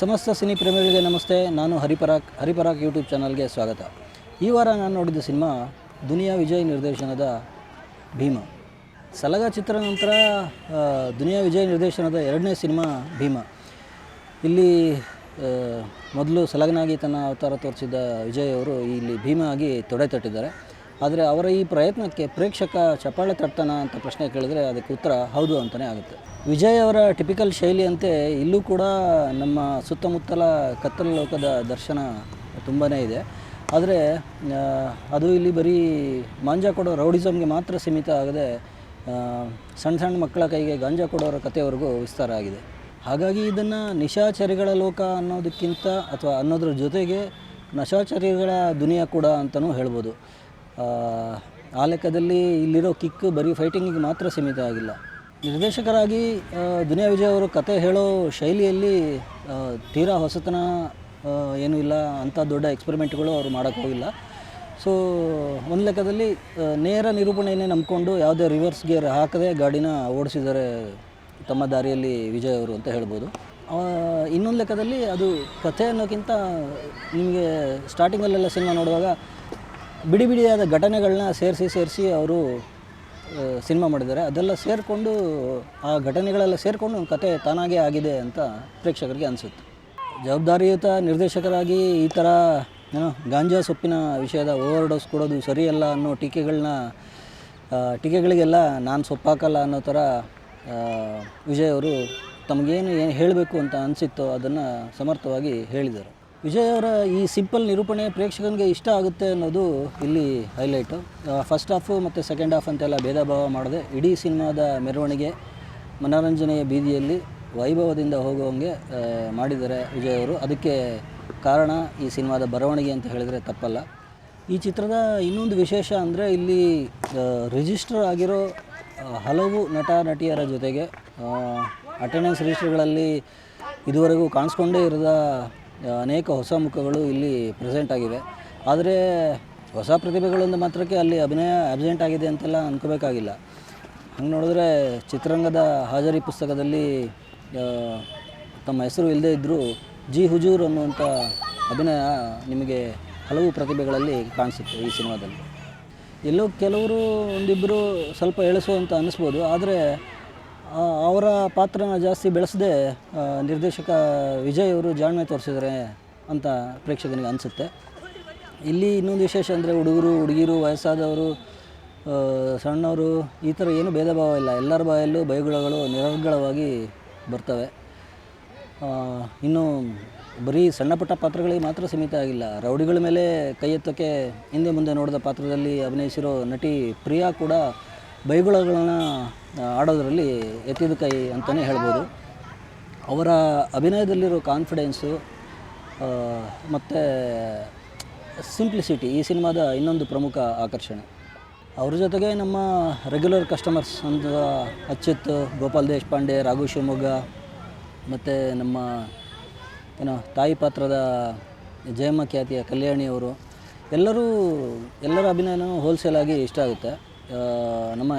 ಸಮಸ್ತ ಸಿನಿ ಪ್ರೇಮಿಗಳಿಗೆ ನಮಸ್ತೆ. ನಾನು ಹರಿಪರಾಕ್ ಯೂಟ್ಯೂಬ್ ಚಾನಲ್ಗೆ ಸ್ವಾಗತ. ಈ ವಾರ ನಾನು ನೋಡಿದ ಸಿನಿಮಾ ದುನಿಯಾ ವಿಜಯ್ ನಿರ್ದೇಶನದ ಭೀಮ. ಸಲಗ ಚಿತ್ರ ನಂತರ ದುನಿಯಾ ವಿಜಯ್ ನಿರ್ದೇಶನದ ಎರಡನೇ ಸಿನಿಮಾ ಭೀಮ. ಇಲ್ಲಿ ಮೊದಲು ಸಲಗನಾಗಿ ತನ್ನ ಅವತಾರ ತೋರಿಸಿದ್ದ ವಿಜಯ್ ಅವರು ಇಲ್ಲಿ ಭೀಮ ಆಗಿ ತೊಡೆ ತಟ್ಟಿದ್ದಾರೆ. ಆದರೆ ಅವರ ಈ ಪ್ರಯತ್ನಕ್ಕೆ ಪ್ರೇಕ್ಷಕ ಚಪ್ಪಾಳೆ ತಟ್ತಾನ ಅಂತ ಪ್ರಶ್ನೆ ಕೇಳಿದರೆ ಅದಕ್ಕೆ ಉತ್ತರ ಹೌದು ಅಂತಲೇ ಆಗುತ್ತೆ. ವಿಜಯ್ ಅವರ ಟಿಪಿಕಲ್ ಶೈಲಿಯಂತೆ ಇಲ್ಲೂ ಕೂಡ ನಮ್ಮ ಸುತ್ತಮುತ್ತಲ ಕತ್ತಲ ಲೋಕದ ದರ್ಶನ ತುಂಬಾ ಇದೆ. ಆದರೆ ಅದು ಇಲ್ಲಿ ಬರೀ ಮಾಂಜಾ ಕೊಡೋ ರೌಡಿಸಮ್ಗೆ ಮಾತ್ರ ಸೀಮಿತ ಆಗದೆ ಸಣ್ಣ ಸಣ್ಣ ಮಕ್ಕಳ ಕೈಗೆ ಗಾಂಜಾ ಕೊಡೋರ ಕಥೆವರೆಗೂ ವಿಸ್ತಾರ ಆಗಿದೆ. ಹಾಗಾಗಿ ಇದನ್ನು ನಿಶಾಚರಿಗಳ ಲೋಕ ಅನ್ನೋದಕ್ಕಿಂತ ಅಥವಾ ಅನ್ನೋದ್ರ ಜೊತೆಗೆ ನಶಾಚರಿಗಳ ದುನಿಯಾ ಕೂಡ ಅಂತಲೂ ಹೇಳ್ಬೋದು. ಆ ಲೆಕ್ಕದಲ್ಲಿ ಇಲ್ಲಿರೋ ಕಿಕ್ ಬರೀ ಫೈಟಿಂಗಿಗೆ ಮಾತ್ರ ಸೀಮಿತ ಆಗಿಲ್ಲ. ನಿರ್ದೇಶಕರಾಗಿ ದುನಿಯಾ ವಿಜಯ್ ಅವರು ಕತೆ ಹೇಳೋ ಶೈಲಿಯಲ್ಲಿ ತೀರಾ ಹೊಸತನ ಏನೂ ಇಲ್ಲ, ಅಂಥ ದೊಡ್ಡ ಎಕ್ಸ್ಪೆರಿಮೆಂಟ್ಗಳು ಅವರು ಮಾಡೋಕ್ಕೋಗಿಲ್ಲ. ಸೊ ಒಂದು ಲೆಕ್ಕದಲ್ಲಿ ನೇರ ನಿರೂಪಣೆಯನ್ನೇ ನಂಬಿಕೊಂಡು ಯಾವುದೇ ರಿವರ್ಸ್ ಗೇರ್ ಹಾಕದೆ ಗಾಡಿನ ಓಡಿಸಿದ್ದಾರೆ ತಮ್ಮ ದಾರಿಯಲ್ಲಿ ವಿಜಯ್ ಅವರು ಅಂತ ಹೇಳ್ಬೋದು. ಇನ್ನೊಂದು ಲೆಕ್ಕದಲ್ಲಿ ಅದು ಕಥೆ ಅನ್ನೋಕ್ಕಿಂತ ನಿಮಗೆ ಸ್ಟಾರ್ಟಿಂಗಲ್ಲೆಲ್ಲ ಸಿನಿಮಾ ನೋಡುವಾಗ ಬಿಡಿ ಬಿಡಿಯಾದ ಘಟನೆಗಳನ್ನ ಸೇರಿಸಿ ಅವರು ಸಿನಿಮಾ ಮಾಡಿದ್ದಾರೆ. ಅದೆಲ್ಲ ಸೇರಿಕೊಂಡು ಆ ಘಟನೆಗಳೆಲ್ಲ ಸೇರಿಕೊಂಡು ಒಂದು ಕತೆ ತಾನಾಗೇ ಆಗಿದೆ ಅಂತ ಪ್ರೇಕ್ಷಕರಿಗೆ ಅನಿಸುತ್ತೆ. ಜವಾಬ್ದಾರಿಯುತ ನಿರ್ದೇಶಕರಾಗಿ ಈ ಥರ ಗಾಂಜಾ ಸೊಪ್ಪಿನ ವಿಷಯದ ಓವರ್ ಡೋಸ್ ಕೊಡೋದು ಸರಿಯಲ್ಲ ಅನ್ನೋ ಟೀಕೆಗಳಿಗೆಲ್ಲ ನಾನು ಸೊಪ್ಪಾಕಲ್ಲ ಅನ್ನೋ ಥರ ವಿಜಯ್ ಅವರು ತಮಗೇನು ಹೇಳಬೇಕು ಅಂತ ಅನಿಸಿತ್ತೋ ಅದನ್ನು ಸಮರ್ಥವಾಗಿ ಹೇಳಿದರು. ವಿಜಯ್ ಅವರ ಈ ಸಿಂಪಲ್ ನಿರೂಪಣೆ ಪ್ರೇಕ್ಷಕನಿಗೆ ಇಷ್ಟ ಆಗುತ್ತೆ ಅನ್ನೋದು ಇಲ್ಲಿ ಹೈಲೈಟು. ಫಸ್ಟ್ ಹಾಫು ಮತ್ತು ಸೆಕೆಂಡ್ ಹಾಫ್ ಅಂತೆಲ್ಲ ಭೇದ ಭಾವ ಮಾಡದೆ ಇಡೀ ಸಿನಿಮಾದ ಮೆರವಣಿಗೆ ಮನೋರಂಜನೆಯ ಬೀದಿಯಲ್ಲಿ ವೈಭವದಿಂದ ಹೋಗುವಂಗೆ ಮಾಡಿದ್ದಾರೆ ವಿಜಯ್ ಅವರು. ಅದಕ್ಕೆ ಕಾರಣ ಈ ಸಿನಿಮಾದ ಬರವಣಿಗೆ ಅಂತ ಹೇಳಿದರೆ ತಪ್ಪಲ್ಲ. ಈ ಚಿತ್ರದ ಇನ್ನೊಂದು ವಿಶೇಷ ಅಂದರೆ ಇಲ್ಲಿ ರಿಜಿಸ್ಟರ್ ಆಗಿರೋ ಹಲವು ನಟ ನಟಿಯರ ಜೊತೆಗೆ ಅಟೆಂಡೆನ್ಸ್ ರಿಜಿಸ್ಟರ್ಗಳಲ್ಲಿ ಇದುವರೆಗೂ ಕಾಣಿಸ್ಕೊಂಡೇ ಇರದ ಅನೇಕ ಹೊಸ ಮುಖಗಳು ಇಲ್ಲಿ ಪ್ರೆಸೆಂಟ್ ಆಗಿವೆ. ಆದರೆ ಹೊಸ ಪ್ರತಿಭೆಗಳಿಂದ ಮಾತ್ರಕ್ಕೆ ಅಲ್ಲಿ ಅಭಿನಯ ಅಬ್ಸೆಂಟ್ ಆಗಿದೆ ಅಂತೆಲ್ಲ ಅಂದ್ಕೋಬೇಕಾಗಿಲ್ಲ. ಹಂಗೆ ನೋಡಿದ್ರೆ ಚಿತ್ರರಂಗದ ಹಾಜರಿ ಪುಸ್ತಕದಲ್ಲಿ ತಮ್ಮ ಹೆಸರು ಇಲ್ಲದೇ ಇದ್ದರೂ ಜಿ ಹುಜೂರ್ ಅನ್ನುವಂಥ ಅಭಿನಯ ನಿಮಗೆ ಹಲವು ಪ್ರತಿಭೆಗಳಲ್ಲಿ ಕಾಣಿಸುತ್ತೆ ಈ ಸಿನಿಮಾದಲ್ಲಿ. ಎಲ್ಲೋ ಕೆಲವರು ಒಂದಿಬ್ಬರು ಸ್ವಲ್ಪ ಎಳಿಸುವಂತ ಅನ್ನಿಸ್ಬೋದು. ಆದರೆ ಅವರ ಪಾತ್ರನ ಜಾಸ್ತಿ ಬೆಳೆಸದೆ ನಿರ್ದೇಶಕ ವಿಜಯ್ ಅವರು ಜಾಣ್ಮೆ ತೋರಿಸಿದ್ದಾರೆ ಅಂತ ಪ್ರೇಕ್ಷಕನಿಗೆ ಅನಿಸುತ್ತೆ. ಇಲ್ಲಿ ಇನ್ನೊಂದು ವಿಶೇಷ ಅಂದರೆ ಹುಡುಗಿರು ವಯಸ್ಸಾದವರು ಸಣ್ಣವರು ಈ ಥರ ಏನೂ ಭೇದ ಭಾವ ಇಲ್ಲ. ಎಲ್ಲರ ಬಾಯಲ್ಲೂ ಬೈಗುಳಗಳು ನಿರರ್ಗಳವಾಗಿ ಬರ್ತವೆ. ಇನ್ನು ಬರೀ ಸಣ್ಣ ಪುಟ್ಟ ಪಾತ್ರಗಳಿಗೆ ಮಾತ್ರ ಸೀಮಿತ ಆಗಿಲ್ಲ. ರೌಡಿಗಳ ಮೇಲೆ ಕೈ ಎತ್ತೋಕ್ಕೆ ಹಿಂದೆ ಮುಂದೆ ನೋಡಿದ ಪಾತ್ರದಲ್ಲಿ ಅಭಿನಯಿಸಿರೋ ನಟಿ ಪ್ರಿಯಾ ಕೂಡ ಬೈಗುಳಗಳನ್ನು ಆಡೋದರಲ್ಲಿ ಎತ್ತಿದ ಕೈ ಅಂತಲೇ ಹೇಳ್ಬೋದು. ಅವರ ಅಭಿನಯದಲ್ಲಿರೋ ಕಾನ್ಫಿಡೆನ್ಸು ಮತ್ತು ಸಿಂಪ್ಲಿಸಿಟಿ ಈ ಸಿನಿಮಾದ ಇನ್ನೊಂದು ಪ್ರಮುಖ ಆಕರ್ಷಣೆ. ಅವ್ರ ಜೊತೆಗೆ ನಮ್ಮ ರೆಗ್ಯುಲರ್ ಕಸ್ಟಮರ್ಸ್ ಅಂತ ಅಚ್ಯುತ್, ಗೋಪಾಲ್ ದೇಶಪಾಂಡೆ, ರಾಘು ಶಿವಮೊಗ್ಗ ಮತ್ತು ನಮ್ಮ ತಾಯಿ ಪಾತ್ರದ ಜಯಮ್ಮ ಖ್ಯಾತಿಯ ಕಲ್ಯಾಣಿಯವರು ಎಲ್ಲರ ಅಭಿನಯನೂ ಹೋಲ್ಸೇಲಾಗಿ ಇಷ್ಟ ಆಗುತ್ತೆ. ನಮ್ಮ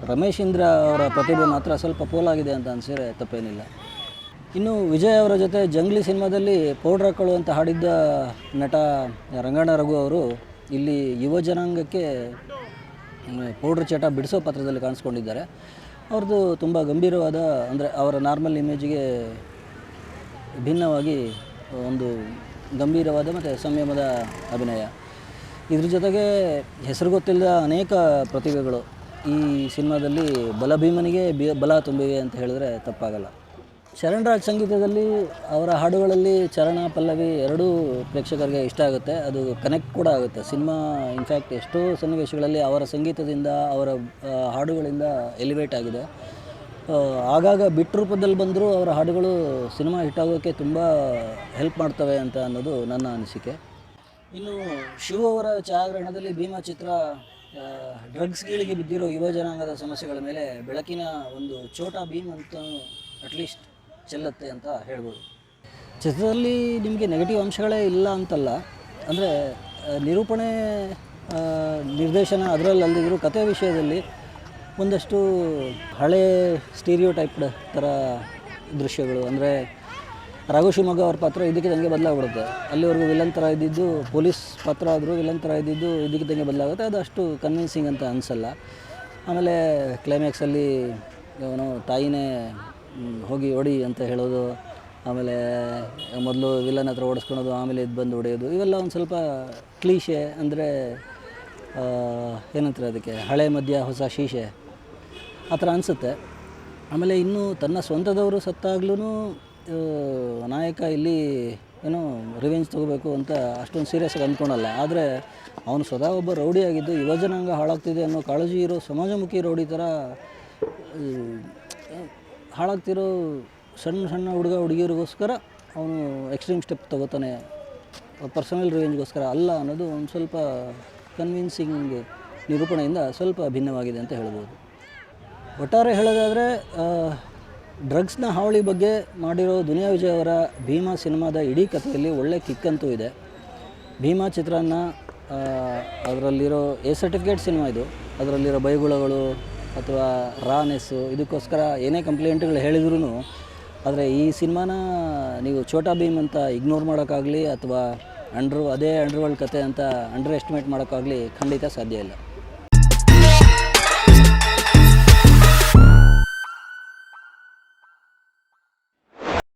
ರಮೇಶ್ ಇಂದ್ರ ಅವರ ಪ್ರತಿಭೆ ಮಾತ್ರ ಸ್ವಲ್ಪ ಪೋಲಾಗಿದೆ ಅಂತ ಅನಿಸಿದ್ರೆ ತಪ್ಪೇನಿಲ್ಲ. ಇನ್ನು ವಿಜಯ್ ಅವರ ಜೊತೆ ಜಂಗ್ಲಿ ಸಿನಿಮಾದಲ್ಲಿ ಪೌಡ್ರ್ ಹಾಕೊಳ್ಳು ಅಂತ ಹಾಡಿದ್ದ ನಟ ರಂಗಣ್ಣ ರಘು ಅವರು ಇಲ್ಲಿ ಯುವ ಜನಾಂಗಕ್ಕೆ ಪೌಡ್ರ್ ಚಟ ಬಿಡಿಸೋ ಪಾತ್ರದಲ್ಲಿ ಕಾಣಿಸ್ಕೊಂಡಿದ್ದಾರೆ. ಅವ್ರದ್ದು ತುಂಬ ಗಂಭೀರವಾದ ಅಂದರೆ ಅವರ ನಾರ್ಮಲ್ ಇಮೇಜಿಗೆ ಭಿನ್ನವಾಗಿ ಒಂದು ಗಂಭೀರವಾದ ಮತ್ತು ಸಂಯಮದ ಅಭಿನಯ. ಇದ್ರ ಜೊತೆಗೆ ಹೆಸರು ಗೊತ್ತಿಲ್ಲದ ಅನೇಕ ಪ್ರತಿಭೆಗಳು ಈ ಸಿನಿಮಾದಲ್ಲಿ ಬಲಭೀಮನಿಗೆ ಬಲ ತುಂಬಿವೆ ಅಂತ ಹೇಳಿದ್ರೆ ತಪ್ಪಾಗಲ್ಲ. ಶರಣ್ ರಾಜ್ ಸಂಗೀತದಲ್ಲಿ ಅವರ ಹಾಡುಗಳಲ್ಲಿ ಚರಣ ಪಲ್ಲವಿ ಎರಡೂ ಪ್ರೇಕ್ಷಕರಿಗೆ ಇಷ್ಟ ಆಗುತ್ತೆ. ಅದು ಕನೆಕ್ಟ್ ಕೂಡ ಆಗುತ್ತೆ. ಸಿನಿಮಾ ಇನ್ಫ್ಯಾಕ್ಟ್ ಎಷ್ಟೋ ಸನ್ನಿವೇಶಗಳಲ್ಲಿ ಅವರ ಸಂಗೀತದಿಂದ ಅವರ ಹಾಡುಗಳಿಂದ ಎಲಿವೇಟ್ ಆಗಿದೆ. ಆಗಾಗ ಬಿಟ್ಟು ರೂಪದಲ್ಲಿ ಬಂದರೂ ಅವರ ಹಾಡುಗಳು ಸಿನಿಮಾ ಹಿಟ್ಟಾಗೋಕ್ಕೆ ತುಂಬ ಹೆಲ್ಪ್ ಮಾಡ್ತವೆ ಅಂತ ಅನ್ನೋದು ನನ್ನ ಅನಿಸಿಕೆ. ಇನ್ನು ಶಿವ ಅವರ ಛಾಯಾಗ್ರಹಣದಲ್ಲಿ ಭೀಮಾ ಚಿತ್ರ ಡ್ರಗ್ಸ್ಗಳಿಗೆ ಬಿದ್ದಿರೋ ಯುವ ಜನಾಂಗದ ಸಮಸ್ಯೆಗಳ ಮೇಲೆ ಬೆಳಕಿನ ಒಂದು ಛೋಟಾ ಭೀಮ್ ಅಂತ ಅಟ್ಲೀಸ್ಟ್ ಚೆಲ್ಲುತ್ತೆ ಅಂತ ಹೇಳ್ಬೋದು. ಚಿತ್ರದಲ್ಲಿ ನಿಮಗೆ ನೆಗೆಟಿವ್ ಅಂಶಗಳೇ ಇಲ್ಲ ಅಂತಲ್ಲ, ಅಂದರೆ ನಿರೂಪಣೆ ನಿರ್ದೇಶನ ಅದರಲ್ಲಿ ಅಲ್ಲದಿದ್ದರೂ ಕಥೆ ವಿಷಯದಲ್ಲಿ ಒಂದಷ್ಟು ಹಳೆ ಸ್ಟೀರಿಯೋ ಟೈಪ್ಡ್ ಥರ ದೃಶ್ಯಗಳು, ಅಂದರೆ ರಾಘು ಶಿವಮೊಗ್ಗ ಅವ್ರ ಪಾತ್ರ ಇದಕ್ಕಿದ್ದಂಗೆ ಬದಲಾಗ್ಬಿಡುತ್ತೆ. ಅಲ್ಲಿವರೆಗೂ ವಿಲನ್ ಥರ ಇದ್ದಿದ್ದು ಪೊಲೀಸ್ ಪಾತ್ರ ಆದರೂ ವಿಲನ್ ಥರ ಇದ್ದಿದ್ದು ಇದಕ್ಕಿದ್ದಂಗೆ ಬದಲಾಗುತ್ತೆ. ಅದು ಅಷ್ಟು ಕನ್ವಿನ್ಸಿಂಗ್ ಅಂತ ಅನಿಸಲ್ಲ. ಆಮೇಲೆ ಕ್ಲೈಮ್ಯಾಕ್ಸಲ್ಲಿ ಅವನು ತಾಯಿನೇ ಹೋಗಿ ಹೊಡಿ ಅಂತ ಹೇಳೋದು, ಆಮೇಲೆ ಮೊದಲು ವಿಲನ್ ಹತ್ರ ಓಡಿಸ್ಕೊಳೋದು, ಆಮೇಲೆ ಇದು ಬಂದು ಹೊಡೆಯೋದು, ಇವೆಲ್ಲ ಒಂದು ಸ್ವಲ್ಪ ಕ್ಲೀಶೆ. ಅಂದರೆ ಏನಂತಾರೆ ಅದಕ್ಕೆ, ಹಳೆ ಮದ್ಯ ಹೊಸ ಶೀಶೆ ಆ ಥರ ಅನಿಸುತ್ತೆ. ಆಮೇಲೆ ಇನ್ನೂ ತನ್ನ ಸ್ವಂತದವರು ಸತ್ತಾಗ್ಲೂ ನಾಯಕ ಇಲ್ಲಿ ಏನೋ ರಿವೆಂಜ್ ತೊಗೋಬೇಕು ಅಂತ ಅಷ್ಟೊಂದು ಸೀರಿಯಸ್ಸಾಗಿ ಅಂದ್ಕೊಳಲ್ಲ. ಆದರೆ ಅವನು ಸ್ವತಃ ಒಬ್ಬ ರೌಡಿ ಆಗಿದ್ದು ಯುವಜನಾಂಗ ಹಾಳಾಗ್ತಿದೆ ಅನ್ನೋ ಕಾಳಜಿ ಇರೋ ಸಮಾಜಮುಖಿ ರೌಡಿ ಥರ ಹಾಳಾಗ್ತಿರೋ ಸಣ್ಣ ಸಣ್ಣ ಹುಡುಗಿಯರಿಗೋಸ್ಕರ ಅವನು ಎಕ್ಸ್ಟ್ರೀಮ್ ಸ್ಟೆಪ್ ತೊಗೋತಾನೆ, ಪರ್ಸನಲ್ ರಿವೆಂಜ್ಗೋಸ್ಕರ ಅಲ್ಲ ಅನ್ನೋದು ಒಂದು ಸ್ವಲ್ಪ ಕನ್ವಿನ್ಸಿಂಗ್ ನಿರೂಪಣೆಯಿಂದ ಸ್ವಲ್ಪ ಭಿನ್ನವಾಗಿದೆ ಅಂತ ಹೇಳ್ಬೋದು. ಒಟ್ಟಾರೆ ಹೇಳೋದಾದರೆ ಡ್ರಗ್ಸ್ನ ಹಾವಳಿ ಬಗ್ಗೆ ಮಾಡಿರೋ ದುನಿಯಾ ವಿಜಯ್ ಅವರ ಭೀಮಾ ಸಿನಿಮಾದ ಇಡೀ ಕಥೆಯಲ್ಲಿ ಒಳ್ಳೆ ಕಿಕ್ಕಂತೂ ಇದೆ. ಭೀಮಾ ಚಿತ್ರಾನ್ನ ಅದರಲ್ಲಿರೋ ಎ ಸರ್ಟಿಫಿಕೇಟ್ ಸಿನಿಮಾ ಇದು. ಅದರಲ್ಲಿರೋ ಬೈಗುಳಗಳು ಅಥವಾ ರಾನೆಸ್ಸು ಇದಕ್ಕೋಸ್ಕರ ಏನೇ ಕಂಪ್ಲೇಂಟ್ಗಳು ಹೇಳಿದ್ರೂ, ಆದರೆ ಈ ಸಿನಿಮಾನ ನೀವು ಛೋಟಾ ಭೀಮ್ ಅಂತ ಇಗ್ನೋರ್ ಮಾಡೋಕ್ಕಾಗಲಿ ಅಥವಾ ಅದೇ ಅಂಡರ್ವರ್ಲ್ಡ್ ಕತೆ ಅಂತ ಅಂಡರ್ ಎಸ್ಟಿಮೇಟ್ ಮಾಡೋಕ್ಕಾಗಲಿ ಖಂಡಿತ ಸಾಧ್ಯ ಇಲ್ಲ.